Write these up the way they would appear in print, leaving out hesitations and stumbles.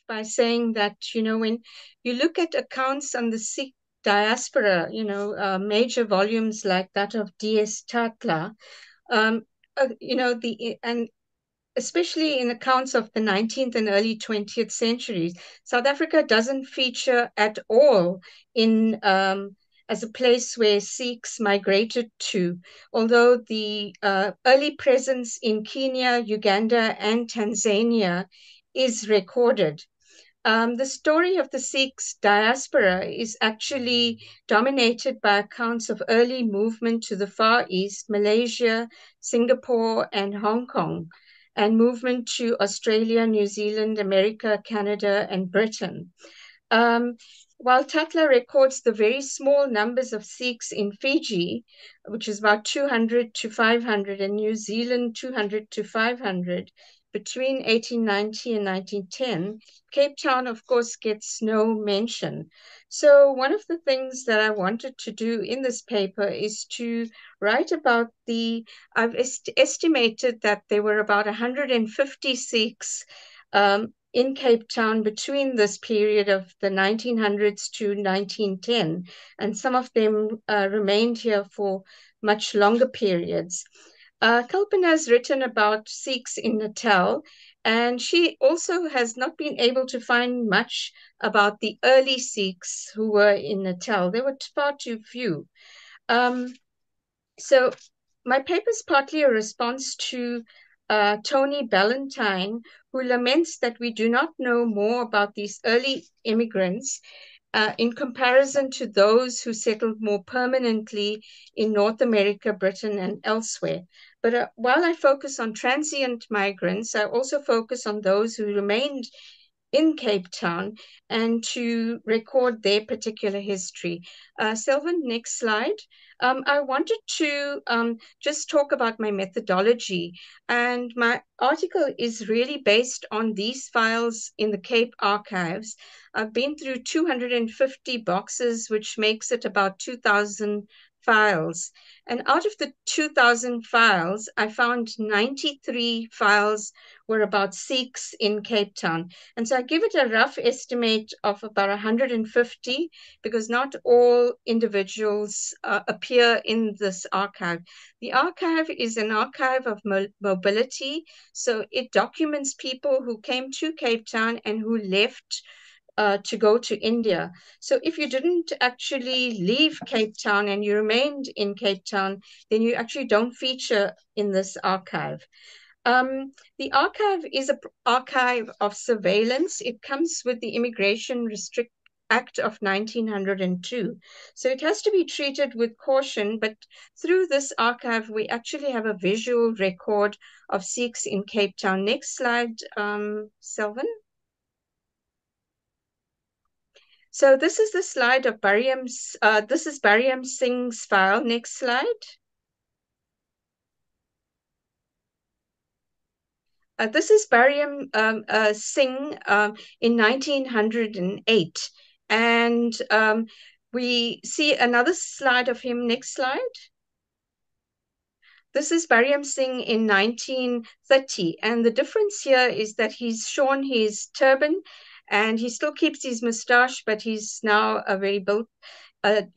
by saying that, when you look at accounts on the Sikh diaspora, major volumes like that of D.S. Tatla, um, and especially in accounts of the 19th and early 20th centuries, South Africa doesn't feature at all in as a place where Sikhs migrated to, although the early presence in Kenya, Uganda, and Tanzania is recorded. The story of the Sikhs diaspora is actually dominated by accounts of early movement to the Far East, Malaysia, Singapore, and Hong Kong, and movement to Australia, New Zealand, America, Canada, and Britain. Um, while Tatler records the very small numbers of Sikhs in Fiji, which is about 200 to 500, and New Zealand 200 to 500, between 1890 and 1910, Cape Town, of course, gets no mention. So one of the things that I wanted to do in this paper is to write about I've estimated that there were about 150 Sikhs in Cape Town between this period of the 1900s to 1910, and some of them remained here for much longer periods. Kalpana has written about Sikhs in Natal, and she also has not been able to find much about the early Sikhs who were in Natal. There were far too few. Um, so my paper is partly a response to Tony Ballantyne, who laments that we do not know more about these early immigrants in comparison to those who settled more permanently in North America, Britain, and elsewhere. But while I focus on transient migrants, I also focus on those who remained in Cape Town and to record their particular history. Selvin, next slide. I wanted to just talk about my methodology, and my article is really based on these files in the Cape archives. I've been through 250 boxes, which makes it about 2,000 files. And out of the 2,000 files, I found 93 files were about Sikhs in Cape Town. And so I give it a rough estimate of about 150 because not all individuals appear in this archive. The archive is an archive of mobility, so it documents people who came to Cape Town and who left to go to India. So if you didn't actually leave Cape Town and you remained in Cape Town, then you actually don't feature in this archive. The archive is an archive of surveillance. It comes with the Immigration Restrict Act of 1902. So it has to be treated with caution, but through this archive, we actually have a visual record of Sikhs in Cape Town. Next slide, Selvin. So this is the slide of this is Bariam Singh's file. Next slide. This is Bariam Singh in 1908. And we see another slide of him. Next slide. This is Bariam Singh in 1930. And the difference here is that he's shorn his turban and he still keeps his mustache, but he's now a very built, a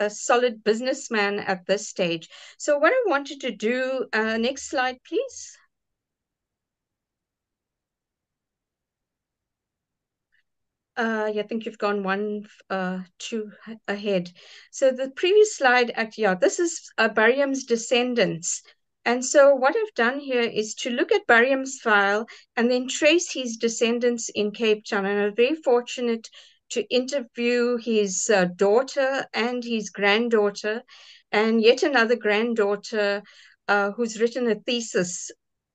solid businessman at this stage. So what I wanted to do, next slide, please. I think you've gone two ahead. So the previous slide, yeah, this is Bariam's descendants. And so what I've done here is to look at Bariam's file and then trace his descendants in Cape Town. And I'm very fortunate to interview his daughter and his granddaughter, and yet another granddaughter who's written a thesis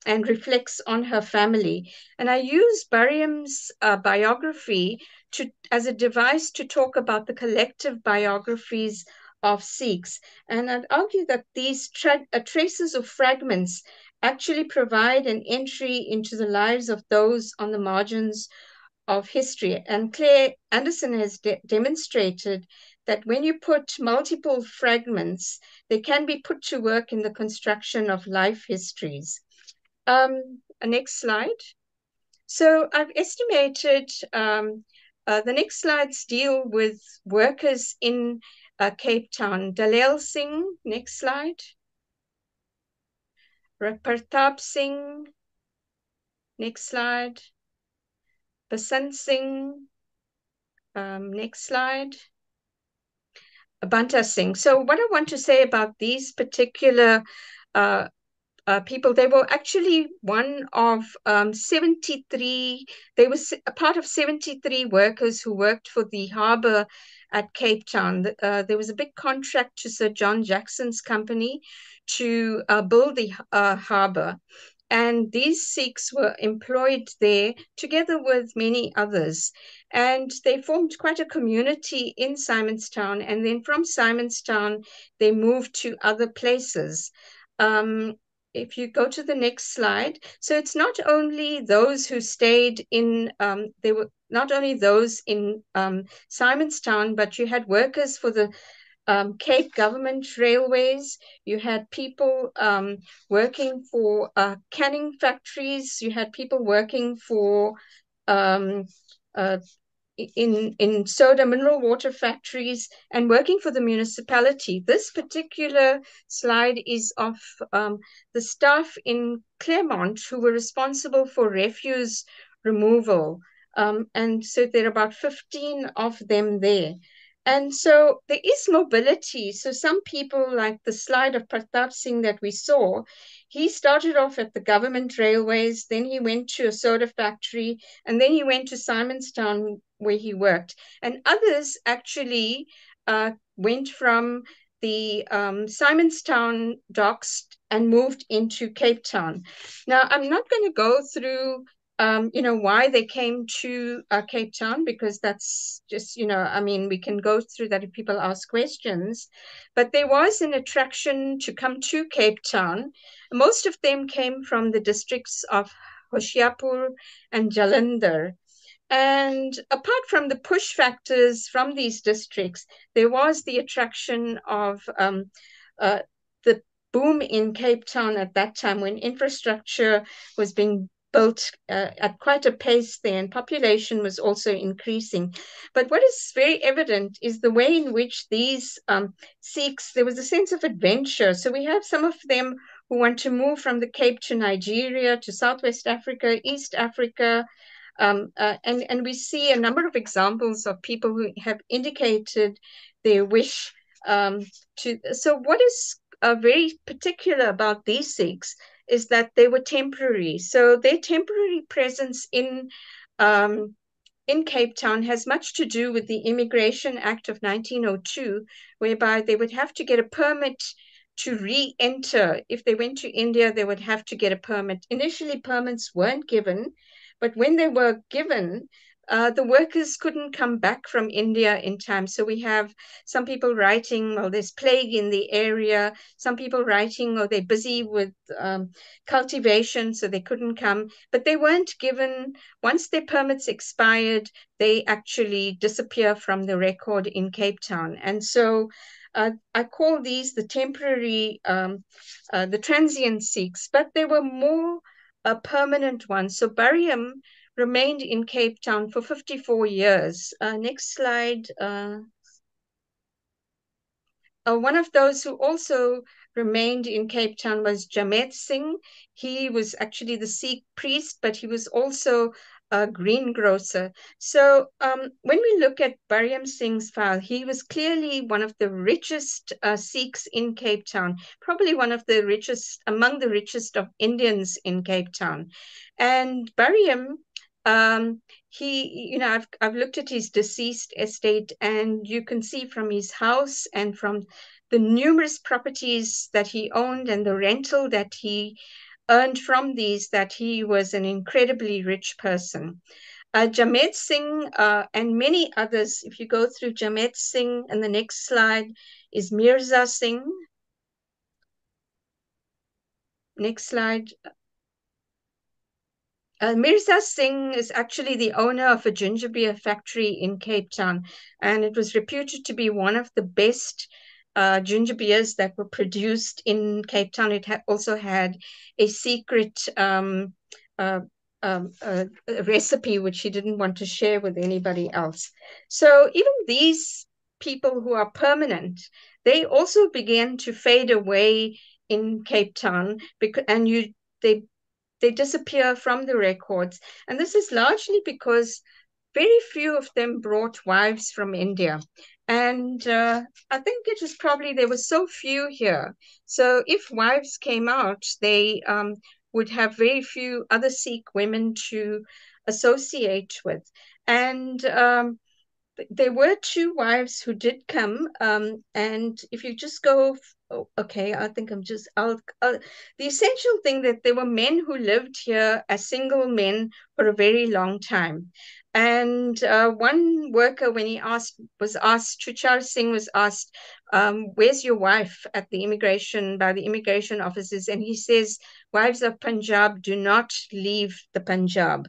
and reflects on her family. And I use Bariam's biography as a device to talk about the collective biographies of Sikhs. And I'd argue that these traces of fragments actually provide an entry into the lives of those on the margins of history. And Claire Anderson has demonstrated that when you put multiple fragments, they can be put to work in the construction of life histories. Next slide. So I've estimated, the next slides deal with workers in Cape Town. Dalel Singh, next slide. Pratap Singh, next slide. Basant Singh, next slide. Banta Singh. So what I want to say about these particular uh, people, they were actually one of 73, they were a part of 73 workers who worked for the harbour at Cape Town. There was a big contract to Sir John Jackson's company to build the harbour. And these Sikhs were employed there together with many others. And they formed quite a community in Simonstown. And then from Simonstown, they moved to other places. If you go to the next slide. So it's not only those who stayed in, they were not only those in Simonstown, but you had workers for the Cape Government Railways. You had people working for canning factories. You had people working for um, uh, in soda mineral water factories and working for the municipality. This particular slide is of the staff in Claremont who were responsible for refuse removal. And so there are about 15 of them there. And so there is mobility. So some people, like the slide of Pratap Singh that we saw, he started off at the government railways, then he went to a soda factory, and then he went to Simonstown where he worked. And others actually went from the Simonstown docks and moved into Cape Town. Now, I'm not going to go through why they came to Cape Town, because that's just, I mean, we can go through that if people ask questions. But there was an attraction to come to Cape Town. Most of them came from the districts of Hoshiarpur and Jalandhar. And apart from the push factors from these districts, there was the attraction of the boom in Cape Town at that time when infrastructure was being built at quite a pace there, and population was also increasing. But what is very evident is the way in which these Sikhs, there was a sense of adventure. So we have some of them who want to move from the Cape to Nigeria, to Southwest Africa, East Africa, and we see a number of examples of people who have indicated their wish to. So what is very particular about these Sikhs is that they were temporary. So their temporary presence in Cape Town has much to do with the Immigration Act of 1902, whereby they would have to get a permit to re-enter. If they went to India, they would have to get a permit. Initially, permits weren't given, but when they were given, the workers couldn't come back from India in time. So we have some people writing, well, there's plague in the area. Some people writing, oh, they're busy with cultivation, so they couldn't come. But they weren't given, once their permits expired, they actually disappear from the record in Cape Town. And so I call these the temporary, the transient Sikhs, but there were more permanent ones. So Barium remained in Cape Town for 54 years. Next slide. One of those who also remained in Cape Town was Jamet Singh. He was actually the Sikh priest, but he was also a greengrocer. So when we look at Bariam Singh's file, he was clearly one of the richest Sikhs in Cape Town, probably one of the richest, among the richest of Indians in Cape Town. And Bariam, I've looked at his deceased estate, and you can see from his house and from the numerous properties that he owned and the rental that he earned from these, that he was an incredibly rich person. Jamet Singh and many others, if you go through Jamet Singh, and the next slide is Mirza Singh. Next slide. Mirza Singh is actually the owner of a ginger beer factory in Cape Town, and it was reputed to be one of the best ginger beers that were produced in Cape Town. It also had a secret a recipe which he didn't want to share with anybody else. So even these people who are permanent, they also began to fade away in Cape Town because and you they they disappear from the records. And this is largely because very few of them brought wives from India. And I think it was probably there were so few here. So if wives came out, they would have very few other Sikh women to associate with. And there were two wives who did come, and if you just go, oh, okay, I think the essential thing that there were men who lived here as single men for a very long time. And one worker, when he was asked, Chuchar Singh was asked, where's your wife at the immigration, by the immigration officers? And he says, wives of Punjab do not leave the Punjab.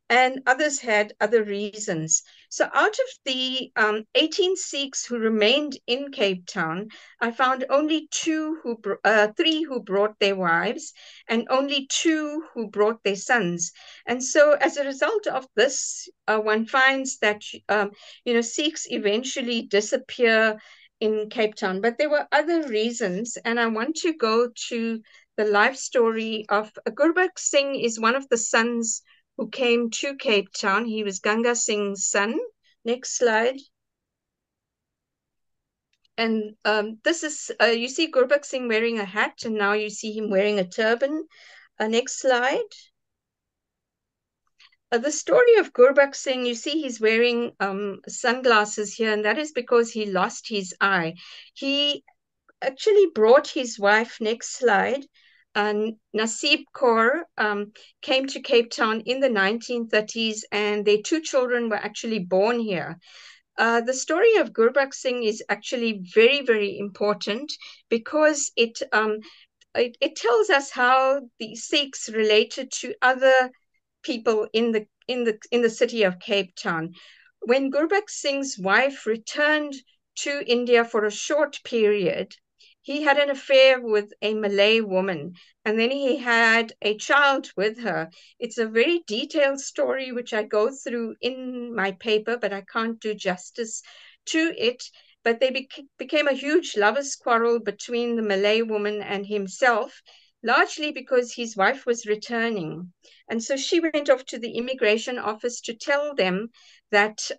And others had other reasons. So out of the 18 Sikhs who remained in Cape Town, I found only three who brought their wives and only two who brought their sons. And so as a result of this, one finds that, Sikhs eventually disappear in Cape Town. But there were other reasons, and I want to go to the life story of Gurbakh Singh is one of the sons who came to Cape Town. He was Ganga Singh's son. Next slide. And this is, you see Gurbakh Singh wearing a hat, and now you see him wearing a turban. Next slide. The story of Gurbakh Singh, you see he's wearing sunglasses here, and that is because he lost his eye. He actually brought his wife, next slide, Nasib Kaur, came to Cape Town in the 1930s, and their two children were actually born here. The story of Gurbakh Singh is actually very, very important because it tells us how the Sikhs related to other people in the city of Cape Town. When Gurbakh Singh's wife returned to India for a short period, he had an affair with a Malay woman, and then he had a child with her. It's a very detailed story, which I go through in my paper, but I can't do justice to it. But they became a huge lovers' quarrel between the Malay woman and himself, largely because his wife was returning. And so she went off to the immigration office to tell them that,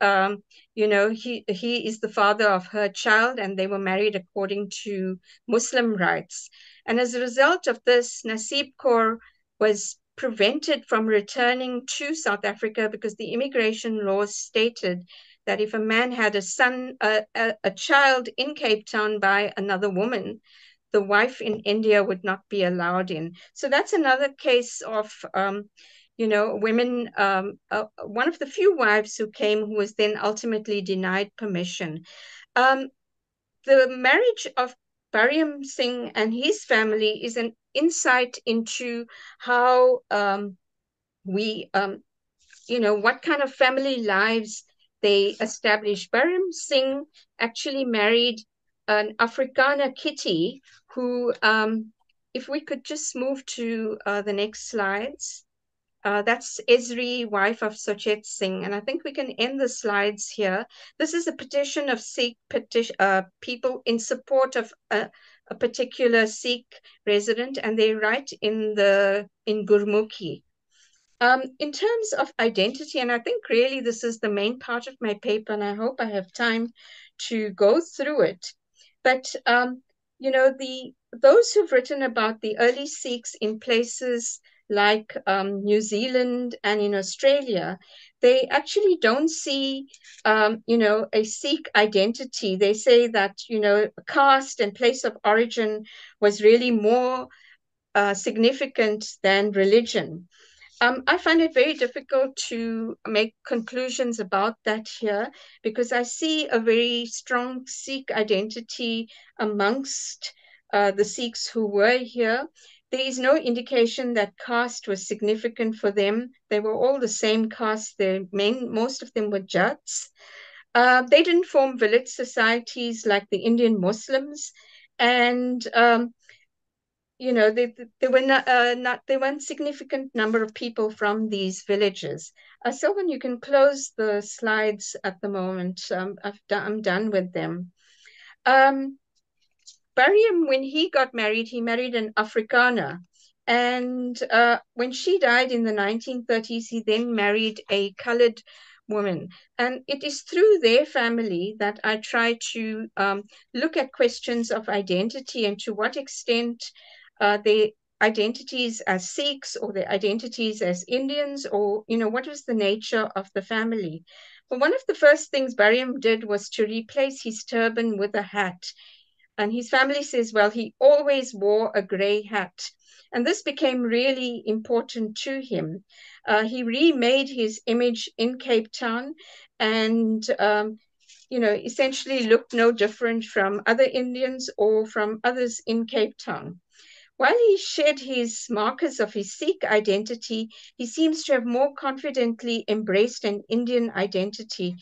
he is the father of her child, and they were married according to Muslim rites. And as a result of this, Nasib Kaur was prevented from returning to South Africa because the immigration laws stated that if a man had a child in Cape Town by another woman, the wife in India would not be allowed in. So that's another case of, women, one of the few wives who came who was then ultimately denied permission. The marriage of Bariam Singh and his family is an insight into how what kind of family lives they established. Bariam Singh actually married an Afrikaner kitty who, if we could just move to the next slides. That's Esri, wife of Sochet Singh. And I think we can end the slides here. This is a petition of Sikh people in support of a particular Sikh resident, and they write in Gurmukhi. In terms of identity, and I think really this is the main part of my paper, and I hope I have time to go through it. But those who've written about the early Sikhs in places like New Zealand and in Australia, they actually don't see, a Sikh identity. They say that, caste and place of origin was really more significant than religion. I find it very difficult to make conclusions about that here because I see a very strong Sikh identity amongst the Sikhs who were here. There is no indication that caste was significant for them. They were all the same caste. Most of them were Jats. They didn't form village societies like the Indian Muslims. And there were not there weren't significant number of people from these villages. Sylvan, you can close the slides at the moment. I'm done with them. Um, Barium, when he got married, he married an Afrikaner. And when she died in the 1930s, he then married a colored woman. And it is through their family that I try to look at questions of identity and to what extent their identities as Sikhs or their identities as Indians, or, what was the nature of the family. But one of the first things Barium did was to replace his turban with a hat. And his family says, well, he always wore a gray hat. And this became really important to him. He remade his image in Cape Town and, essentially looked no different from other Indians or from others in Cape Town. While he shed his markers of his Sikh identity, he seems to have more confidently embraced an Indian identity.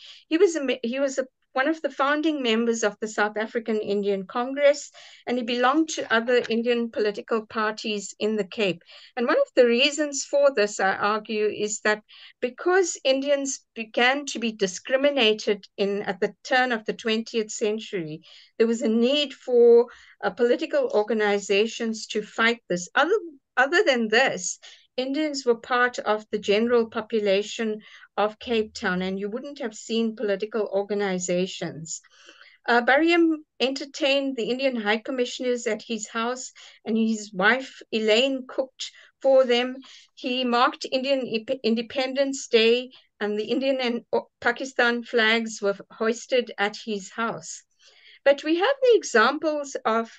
One of the founding members of the South African Indian Congress, and he belonged to other Indian political parties in the Cape. And one of the reasons for this, I argue, is that because Indians began to be discriminated in at the turn of the 20th century, there was a need for political organizations to fight this. Other than this, Indians were part of the general population of Cape Town, and you wouldn't have seen political organizations. Barium entertained the Indian High Commissioners at his house, and his wife Elaine cooked for them. He marked Indian Independence Day, and the Indian and Pakistan flags were hoisted at his house. But we have the examples of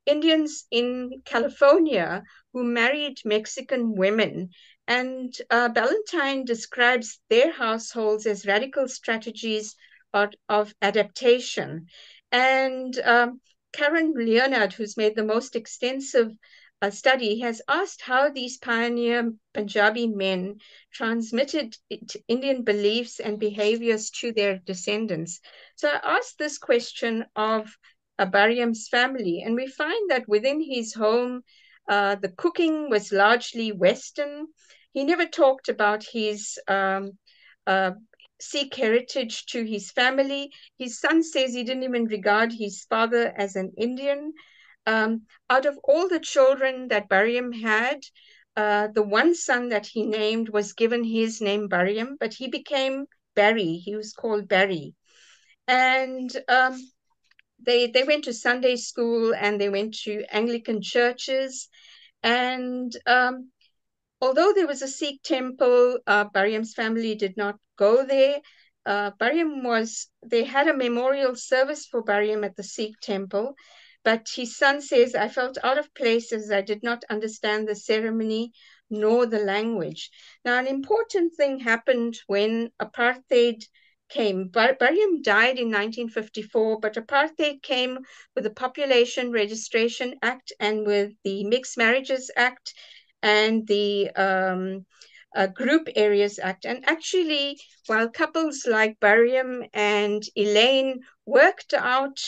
Indians in California who married Mexican women. And Ballantyne describes their households as radical strategies of adaptation. And Karen Leonard, who's made the most extensive study, has asked how these pioneer Punjabi men transmitted Indian beliefs and behaviors to their descendants. So I asked this question of Barium's family, and we find that within his home, the cooking was largely Western. He never talked about his uh, Sikh heritage to his family. His son says he didn't even regard his father as an Indian. Out of all the children that Barium had, the one son that he named was given his name Barium, but he became Barry. He was called Barry. And they went to Sunday school and they went to Anglican churches. And although there was a Sikh temple, Barium's family did not go there. They had a memorial service for Barium at the Sikh temple, but his son says, I felt out of place as I did not understand the ceremony nor the language. Now, an important thing happened when apartheid came. Barium died in 1954, but apartheid came with the Population Registration Act and with the Mixed Marriages Act and the Group Areas Act. And actually, while couples like Barium and Elaine worked out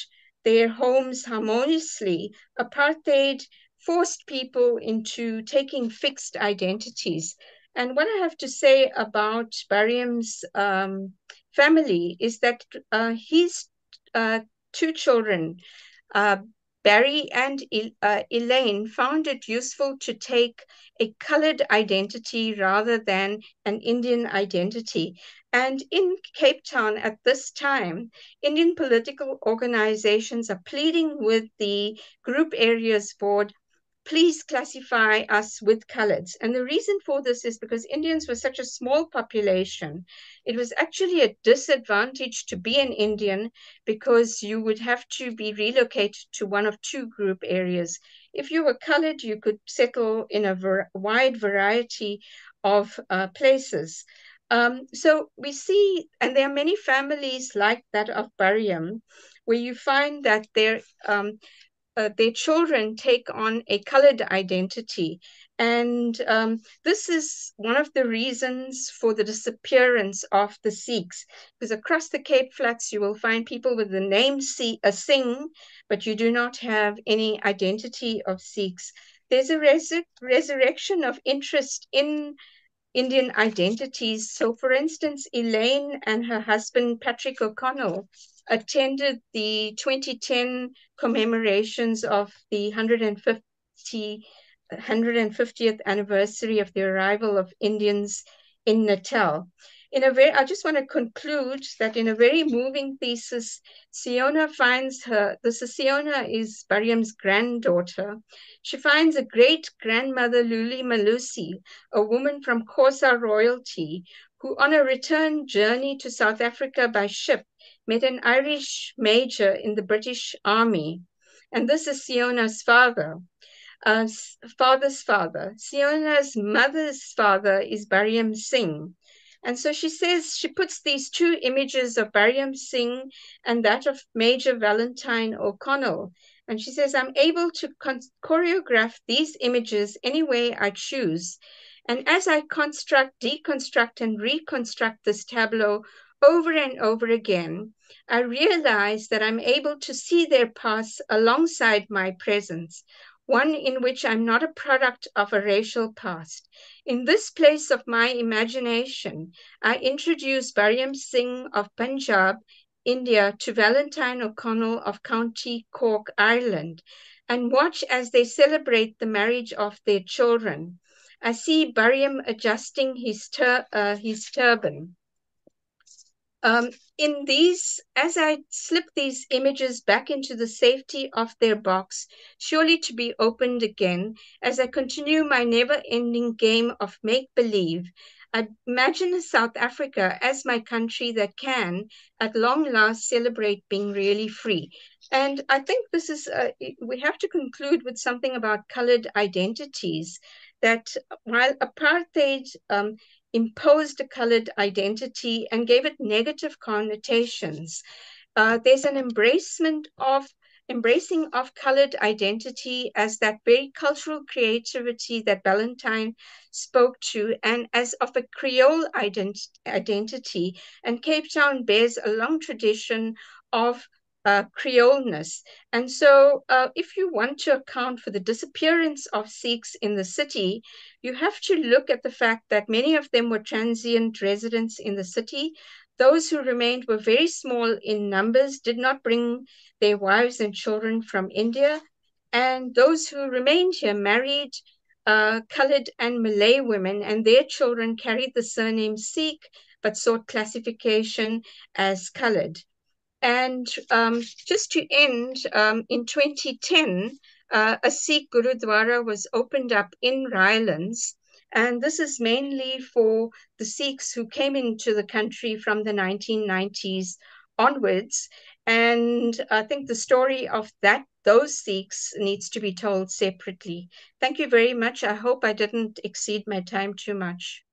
their homes harmoniously, apartheid forced people into taking fixed identities. And what I have to say about Barium's family is that his two children, uh, Barry and Elaine, found it useful to take a colored identity rather than an Indian identity. And in Cape Town at this time, Indian political organizations are pleading with the Group Areas Board, please classify us with coloreds. And the reason for this is because Indians were such a small population. It was actually a disadvantage to be an Indian because you would have to be relocated to one of two group areas. If you were colored, you could settle in a wide variety of places. So we see, and there are many families like that of Barium, where you find that their children take on a colored identity. And this is one of the reasons for the disappearance of the Sikhs, because across the Cape Flats, you will find people with the name Singh, but you do not have any identity of Sikhs. There's a resurrection of interest in Indian identities. So, for instance, Elaine and her husband, Patrick O'Connell, attended the 2010 commemorations of the 150th anniversary of the arrival of Indians in Natal. I just want to conclude that in a very moving thesis, Siona is Bariam's granddaughter. She finds a great grandmother, Luli Malusi, a woman from Xhosa royalty, who on a return journey to South Africa by ship met an Irish major in the British Army. And this is Siona's father. Father's father. Siona's mother's father is Bariam Singh. And so she says, she puts these two images of Bariam Singh and that of Major Valentine O'Connell. And she says, I'm able to choreograph these images any way I choose. And as I construct, deconstruct, and reconstruct this tableau over and over again, I realize that I'm able to see their past alongside my presence, one in which I'm not a product of a racial past. In this place of my imagination, I introduce Bariam Singh of Punjab, India, to Valentine O'Connell of County Cork, Ireland, and watch as they celebrate the marriage of their children. I see Bariam adjusting his turban. Um, as I slip these images back into the safety of their box, surely to be opened again, as I continue my never-ending game of make-believe, I imagine South Africa as my country that can, at long last, celebrate being really free. And I think we have to conclude with something about colored identities, that while apartheid imposed a colored identity and gave it negative connotations, there's an embracing of colored identity as that very cultural creativity that Ballantyne spoke to, and as of a Creole identity. And Cape Town bears a long tradition of Creoleness. And so, if you want to account for the disappearance of Sikhs in the city, you have to look at the fact that many of them were transient residents in the city. Those who remained were very small in numbers, did not bring their wives and children from India. And those who remained here married colored and Malay women, and their children carried the surname Sikh but sought classification as colored. And just to end, in 2010, a Sikh Gurudwara was opened up in Rylands. And this is mainly for the Sikhs who came into the country from the 1990s onwards. And I think the story of those Sikhs needs to be told separately. Thank you very much. I hope I didn't exceed my time too much.